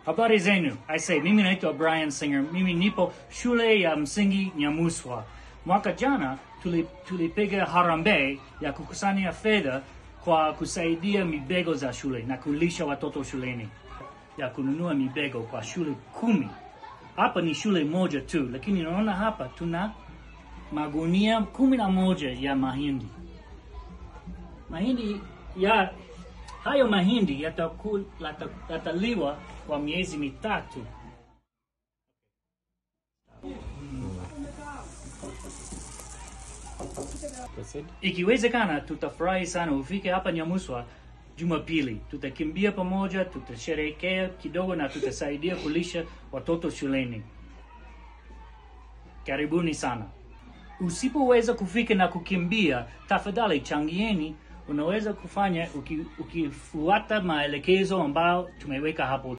Habari zenu. I say, mimi naitwa Brian Singer. Mimi nipo shule ya msingi Nyamuswa. Mwaka jana tulipiga harambee ya kukusanya fedha kwa kusaidia mibego za shule na kulisha watoto shuleni. Ya kununua mibego kwa shule 10. Hapa ni shule moja tu, lakini naona hapa tuna magunia 11 ya mahindi. Hayo mahindi yataliwa kwa miezi mitatu. Ikiwezekana tutafurahi sana ufike hapa Nyamuswa Jumapili. Tutakimbia pamoja, tutasherehekea kidogo na tutasaidia kulisha watoto shuleni. Karibuni sana. Usipoweza kufika na kukimbia, tafadhali changieni. Unaweza kufanya ukifuata maelekezo ambayo tumeweka hapo.